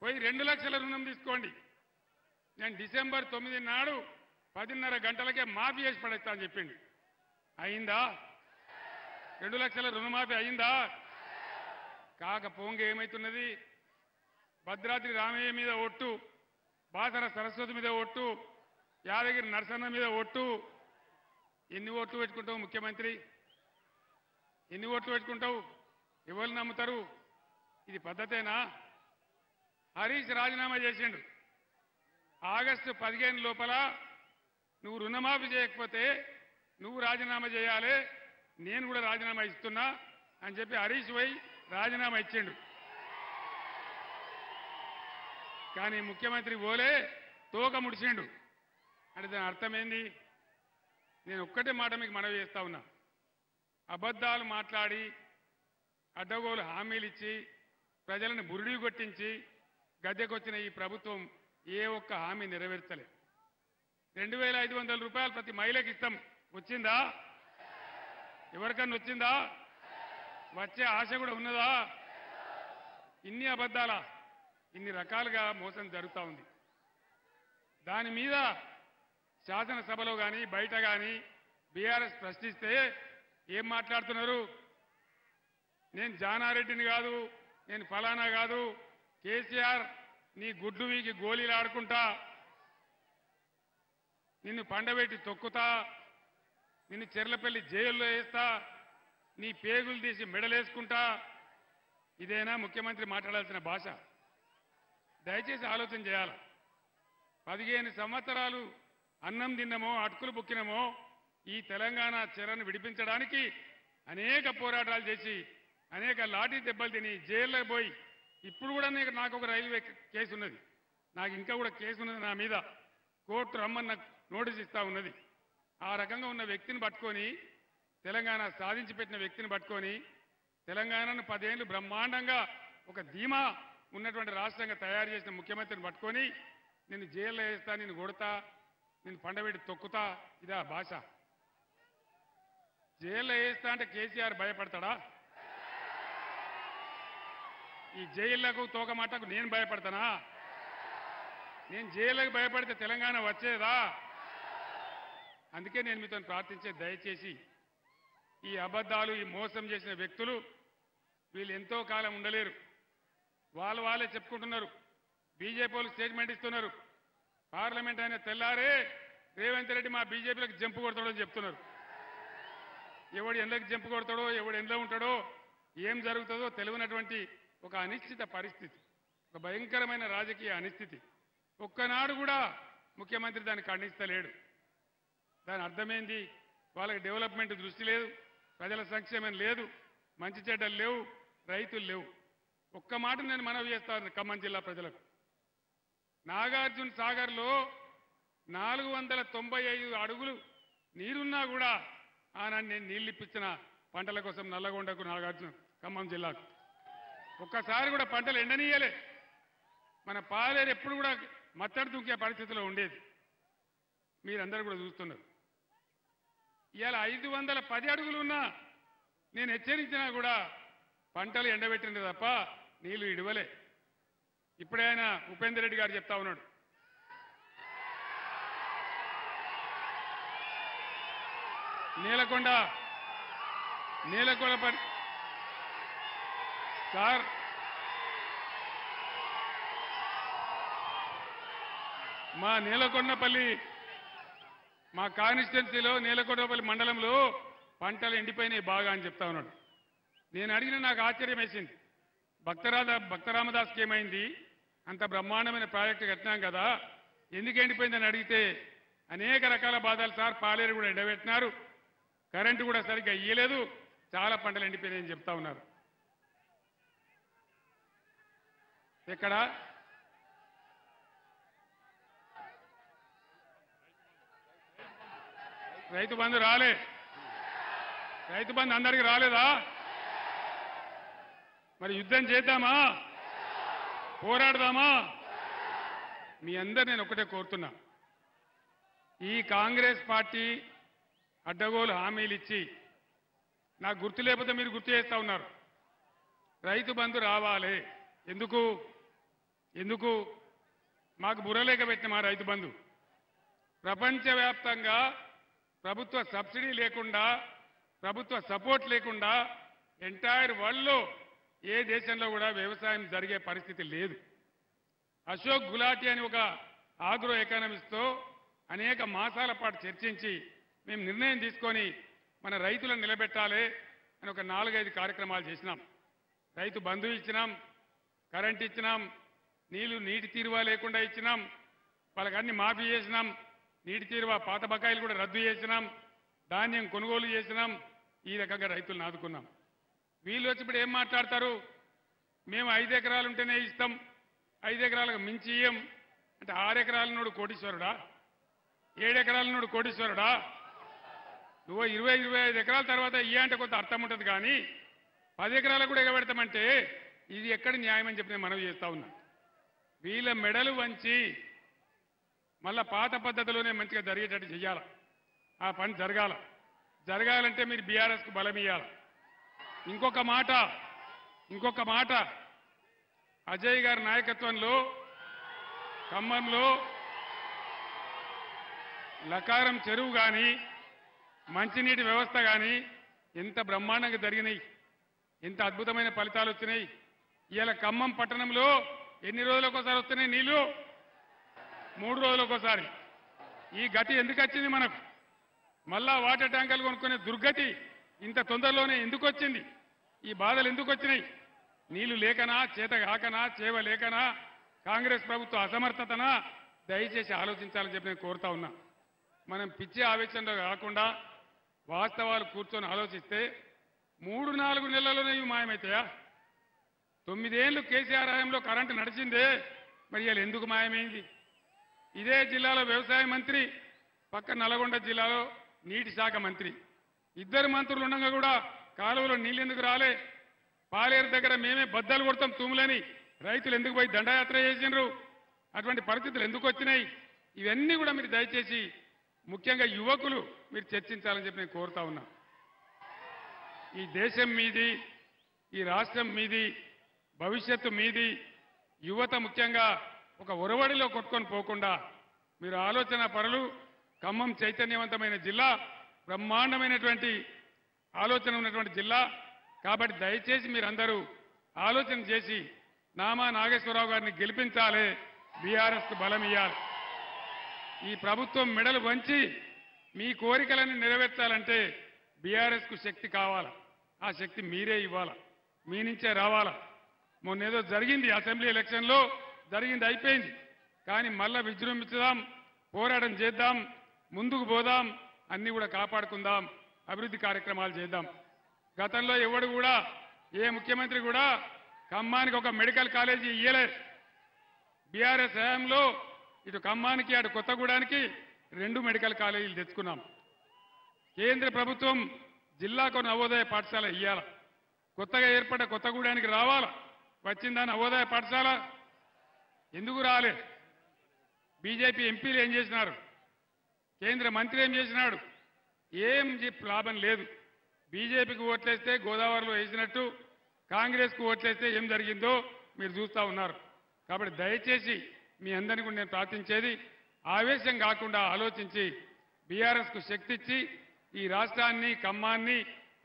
పోయి 2 లక్షల రుణం తీసుకోండి, నేను డిసెంబర్ 9 నాడు 10:30 గంటలకే మాఫీ చేసి పడేస్తా అని చెప్పిండు. అయిందా? 2 లక్షల రుణమాఫీ అయిందా? కాకపోంగా ఏమైతున్నది? భద్రాద్రి రామయ్య మీద ఒట్టు, బాసర సరస్వతి మీద ఒట్టు, యాదగిరి నరసన్న మీద ఒట్టు. ఎన్ని ఓట్లు పెట్టుకుంటావు ముఖ్యమంత్రి? ఎన్ని ఓట్లు పెట్టుకుంటావు? ఎవరు నమ్ముతారు? ఇది పద్ధతేనా? హరీష్ రాజీనామా చేసిండు. ఆగస్టు 15 లోపల నువ్వు రుణమాఫీ చేయకపోతే నువ్వు రాజీనామా చేయాలి, నేను కూడా రాజీనామా ఇస్తున్నా అని చెప్పి హరీష్ పోయి రాజీనామా ఇచ్చిండు. కానీ ముఖ్యమంత్రి ఓలే తోక ముడిచిండు. అంటే దాని అర్థం ఏంది? నేను ఒక్కటే మాట మీకు మనవి చేస్తా ఉన్నా, అబద్ధాలు మాట్లాడి అడ్డగోలు హామీలు ఇచ్చి ప్రజలను బురిడి కొట్టించి గద్దెకొచ్చిన ఈ ప్రభుత్వం ఏ ఒక్క హామీ నెరవేర్చలే. 2500 రూపాయలు ప్రతి మహిళకి ఇస్తాం, వచ్చిందా? ఎవరికన్నా వచ్చిందా? వచ్చే ఆశ కూడా ఉన్నదా? ఇన్ని అబద్ధాలా? ఇన్ని రకాలుగా మోసం జరుగుతూ ఉంది. దాని మీద శాసనసభలో కానీ బయట కానీ బీఆర్ఎస్ ప్రశ్నిస్తే ఏం మాట్లాడుతున్నారు? నేను జానారెడ్డిని కాదు, నేను ఫలానా కాదు, కేసీఆర్ నీ గుడ్డు వీకి గోళీలు ఆడుకుంటా, నిన్ను పండబెట్టి తొక్కుతా, నిన్ను చెర్లపల్లి జైల్లో వేస్తా, నీ పేగులు తీసి మెడలేసుకుంటా. ఇదేనా ముఖ్యమంత్రి మాట్లాడాల్సిన భాష? దయచేసి ఆలోచన చేయాలి. 15 సంవత్సరాలు అన్నం తిన్నమో అటుకులు బుక్కినమో ఈ తెలంగాణ చెరను విడిపించడానికి అనేక పోరాటాలు చేసి అనేక లాఠీ దెబ్బలు తిని జైల్లో పోయి ఇప్పుడు కూడా నాకు ఒక రైల్వే కేసు ఉన్నది, నాకు ఇంకా కూడా కేసు ఉన్నది నా మీద, కోర్టు రమ్మన్న నోటీస్ ఇస్తా ఉన్నది. ఆ రకంగా ఉన్న వ్యక్తిని పట్టుకొని, తెలంగాణ సాధించి పెట్టిన వ్యక్తిని పట్టుకొని తెలంగాణను 10 ఏళ్ళు బ్రహ్మాండంగా ఒక ధీమా ఉన్నటువంటి రాష్ట్రంగా తయారు చేసిన ముఖ్యమంత్రిని పట్టుకొని నిన్ను జైల్లో వేస్తా, నిన్ను కొడతా, నిన్ను పండబెట్టి తొక్కుతా, ఇదా భాష? జైల్లో వేస్తా అంటే కేసీఆర్ భయపడతాడా? ఈ జైళ్లకు తోకమాటకు నేను భయపడతానా? నేను జైళ్ళకు భయపడితే తెలంగాణ వచ్చేదా? అందుకే నేను మీతో ప్రార్థించే, దయచేసి ఈ అబద్ధాలు, ఈ మోసం చేసిన వ్యక్తులు వీళ్ళు ఎంతో కాలం ఉండలేరు. వాళ్ళే చెప్పుకుంటున్నారు. బీజేపీ వాళ్ళు స్టేట్మెంట్ ఇస్తున్నారు, పార్లమెంట్ అయిన తెల్లారే రేవంత్ రెడ్డి మా బీజేపీలకు జంపు కొడతాడో అని చెప్తున్నారు. ఎవడు ఎందుకు జంపు కొడతాడో, ఎవడు ఎందులో ఉంటాడో, ఏం జరుగుతుందో తెలియనటువంటి ఒక అనిశ్చిత పరిస్థితి, ఒక భయంకరమైన రాజకీయ అనిశ్చితి. ఒక్కనాడు కూడా ముఖ్యమంత్రి దాన్ని ఖండిస్తలేడు. దాని అర్థమైంది, వాళ్ళకి డెవలప్మెంట్ దృష్టి లేదు, ప్రజల సంక్షేమం లేదు, మంచి చెడ్డలు లేవు, రైతులు లేవు. ఒక్క మాట నేను మనవి చేస్తాను ఖమ్మం జిల్లా ప్రజలకు. నాగార్జున సాగర్లో 495 అడుగులు నీరున్నా కూడా ఆనాడు నేను నీళ్ళు ఇప్పించిన పంటల కోసం నల్లగొండకు, నాగార్జున ఖమ్మం జిల్లాకు ఒక్కసారి కూడా పంటలు ఎండనీయలే. మన పాలేరు ఎప్పుడు కూడా మత్తడి దుంకే పరిస్థితిలో ఉండేది, మీరందరూ కూడా చూస్తున్నారు. ఇవాళ 510 అడుగులున్నా నేను హెచ్చరించినా కూడా పంటలు ఎండబెట్టింది తప్ప నీళ్లు ఇడవలే. ఇప్పుడే ఆయన ఉపేందర్ రెడ్డి గారు చెప్తా ఉన్నాడు, నేలకొండ సార్, మా నేలకొండపల్లి, మా కాన్స్టిట్యున్సీలో నేలకొండపల్లి మండలంలో పంటలు ఎండిపోయినాయి బాగా అని చెప్తా ఉన్నాడు. నేను అడిగిన, నాకు ఆశ్చర్యం వేసింది, భక్తరామదాస్కి ఏమైంది, అంత బ్రహ్మాండమైన ప్రాజెక్టు కట్టినాం కదా, ఎందుకు ఎండిపోయిందని అడిగితే అనేక రకాల బాధలు సార్, పాలేరు కూడా ఎండబెట్టినారు, కరెంటు కూడా సరిగ్గా ఇయ్యలేదు, చాలా పంటలు ఎండిపోయినాయని చెప్తా ఉన్నారు. ఎక్కడ రైతు బంధు రాలే? రైతు బంధు అందరికీ రాలేదా? మరి యుద్ధం చేద్దామా? పోరాడదామా? మీ అందరు నేను ఒకటే కోరుతున్నా, ఈ కాంగ్రెస్ పార్టీ అడ్డగోలు హామీలు ఇచ్చి, నాకు గుర్తు లేకపోతే మీరు గుర్తు చేస్తా ఉన్నారు, రైతు బంధు రావాలి. ఎందుకు? ఎందుకు మాకు బుర్రలేక పెట్టిన మా రైతు బంధు ప్రపంచవ్యాప్తంగా ప్రభుత్వ సబ్సిడీ లేకుండా ప్రభుత్వ సపోర్ట్ లేకుండా ఎంటైర్ వరల్డ్లో ఏ దేశంలో కూడా వ్యవసాయం జరిగే పరిస్థితి లేదు. అశోక్ గులాటి అని ఒక ఆగ్రో ఎకానమిస్ట్తో అనేక మాసాల పాటు చర్చించి మేము నిర్ణయం తీసుకొని మన రైతులను నిలబెట్టాలి అని ఒక 4-5 కార్యక్రమాలు చేసినాం. రైతు బంధు ఇచ్చినాం, కరెంట్ ఇచ్చినాం, నీటి తీరువా లేకుండా ఇచ్చినాం, వాళ్ళకి అన్ని మాఫీ చేసినాం, నీటి తీరువా పాత బకాయిలు కూడా రద్దు చేసినాం, ధాన్యం కొనుగోలు చేసినాం. ఈ రకంగా రైతులను ఆదుకున్నాం. వీళ్ళు వచ్చి ఇప్పుడు ఏం మాట్లాడతారు? మేము 5 ఎకరాలు ఉంటేనే ఇస్తాం, 5 ఎకరాలకు మించి ఇయ్యం అంటే 6 ఎకరాలనోడు కోటీశ్వరుడా, 7 ఎకరాలనోడు కోటీశ్వరుడా? నువ్వు 20-25 ఎకరాల తర్వాత ఇయ్య అంటే కొంత అర్థం ఉంటుంది, కానీ 10 ఎకరాలకు కూడా ఎగబెడతామంటే ఇది ఎక్కడ న్యాయం అని చెప్పి నేను మనవి చేస్తా ఉన్నా. వీళ్ళ మెడలు వంచి మళ్ళా పాత పద్ధతిలోనే మంచిగా జరిగేటట్టు చెయ్యాలి. ఆ పని జరగాలంటే మీరు బీఆర్ఎస్కు బలం ఇయ్యాలి. ఇంకొక మాట అజయ్ గారి నాయకత్వంలో ఖమ్మంలో లకారం చెరువు కానీ మంచినీటి వ్యవస్థ కానీ ఎంత బ్రహ్మాండంగా జరిగినాయి, ఎంత అద్భుతమైన ఫలితాలు వచ్చినాయి. ఇవాళ ఖమ్మం పట్టణంలో ఎన్ని రోజులకోసారి వస్తున్నాయి నీళ్లు? 3 రోజులకోసారి. ఈ గతి ఎందుకు వచ్చింది మనకు? మళ్ళా వాటర్ ట్యాంకర్లు కొనుక్కునే దుర్గతి ఇంత తొందరలోనే ఎందుకు వచ్చింది? ఈ బాధలు ఎందుకు వచ్చినాయి? నీళ్లు లేకనా, చేత కాకనా, చేవ లేకనా, కాంగ్రెస్ ప్రభుత్వ అసమర్థతనా? దయచేసి ఆలోచించాలని చెప్పి నేను కోరుతా ఉన్నా. మనం పిచ్చే ఆవేశంలో కాకుండా వాస్తవాలు కూర్చొని ఆలోచిస్తే 3-4 నెలల్లోనే ఇవి మాయమవుతాయా? 9 ఏళ్లు కేసీఆర్ హయాంలో కరెంటు నడిచిందే, మరి ఇవాళ ఎందుకు మాయమైంది? ఇదే జిల్లాలో వ్యవసాయ మంత్రి, పక్క నల్గొండ జిల్లాలో నీటి శాఖ మంత్రి, ఇద్దరు మంత్రులు ఉండగా కూడా కాలువలో నీళ్ళు ఎందుకు రాలే? పాలేరు దగ్గర మేమే బద్దలు కొడతాం తూములని రైతులు ఎందుకు పోయి దండయాత్ర చేసిండ్రు? అటువంటి పరిస్థితులు ఎందుకు వచ్చినాయి? ఇవన్నీ కూడా మీరు దయచేసి ముఖ్యంగా యువకులు మీరు చర్చించాలని చెప్పి నేను కోరుతా ఉన్నా. ఈ దేశం మీది, ఈ రాష్ట్రం మీది, భవిష్యత్తు మీది. యువత ముఖ్యంగా ఒక ఒరవడిలో కొట్టుకొని పోకుండా మీరు ఆలోచన పరులు. ఖమ్మం చైతన్యవంతమైన జిల్లా, బ్రహ్మాండమైనటువంటి ఆలోచన ఉన్నటువంటి జిల్లా. కాబట్టి దయచేసి మీరందరూ ఆలోచన చేసి నామా నాగేశ్వరరావు గారిని గెలిపించాలి, బీఆర్ఎస్కు బలం ఇవ్వాలి. ఈ ప్రభుత్వం మెడలు వంచి మీ కోరికలను నెరవేర్చాలంటే బీఆర్ఎస్కు శక్తి కావాలా. ఆ శక్తి మీరే ఇవ్వాలా, మీ నుంచే రావాలా. మొన్నేదో జరిగింది అసెంబ్లీ ఎలక్షన్లో, జరిగింది అయిపోయింది. కానీ మళ్ళా విజృంభించుదాం, పోరాటం చేద్దాం, ముందుకు పోదాం, అన్ని కూడా కాపాడుకుందాం, అభివృద్ధి కార్యక్రమాలు చేద్దాం. గతంలో ఎవడు కూడా, ఏ ముఖ్యమంత్రి కూడా ఖమ్మానికి ఒక మెడికల్ కాలేజీ ఇయ్యలే. బీఆర్ఎస్ హయాంలో ఇటు ఖమ్మానికి అటు కొత్తగూడానికి 2 మెడికల్ కాలేజీలు తెచ్చుకున్నాం. కేంద్ర ప్రభుత్వం జిల్లాకు నవోదయ పాఠశాల ఇయ్యాల. కొత్తగా ఏర్పడ్డ కొత్తగూడానికి రావాలా, వచ్చిందా నవోదయ పాఠశాల? ఎందుకు రాలే? బీజేపీ ఎంపీలు ఏం చేసినారు? కేంద్ర మంత్రి ఏం చేసినాడు? ఏం లాభం లేదు. బీజేపీకి ఓట్లేస్తే గోదావరిలో వేసినట్టు, కాంగ్రెస్కు ఓట్లేస్తే ఏం జరిగిందో మీరు చూస్తూ ఉన్నారు. కాబట్టి దయచేసి మీ అందరినీ కూడా నేను ప్రార్థించేది, ఆవేశం కాకుండా ఆలోచించి బీఆర్ఎస్కు శక్తి ఇచ్చి ఈ రాష్ట్రాన్ని, ఖమ్మాన్ని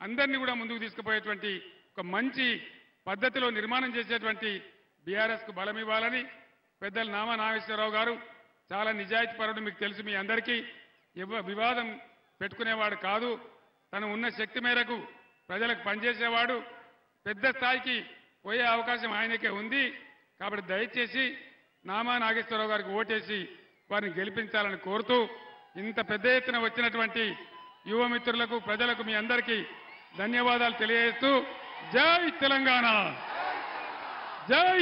అందరినీ కూడా ముందుకు తీసుకుపోయేటువంటి ఒక మంచి పద్ధతిలో నిర్మాణం చేసేటువంటి బీఆర్ఎస్కు బలం ఇవ్వాలని పెద్దలు నామా నాగేశ్వరరావు గారు చాలా నిజాయితీపరుడు. మీకు తెలుసు, మీ అందరికీ వివాదం పెట్టుకునేవాడు కాదు. తను ఉన్న శక్తి మేరకు ప్రజలకు పనిచేసేవాడు. పెద్ద స్థాయికి పోయే అవకాశం ఆయనకే ఉంది. కాబట్టి దయచేసి నామా నాగేశ్వరరావు గారికి ఓటేసి వారిని గెలిపించాలని కోరుతూ, ఇంత పెద్ద ఎత్తున వచ్చినటువంటి యువ మిత్రులకు, ప్రజలకు మీ అందరికీ ధన్యవాదాలు తెలియజేస్తూ, జై తెలంగాణ, జై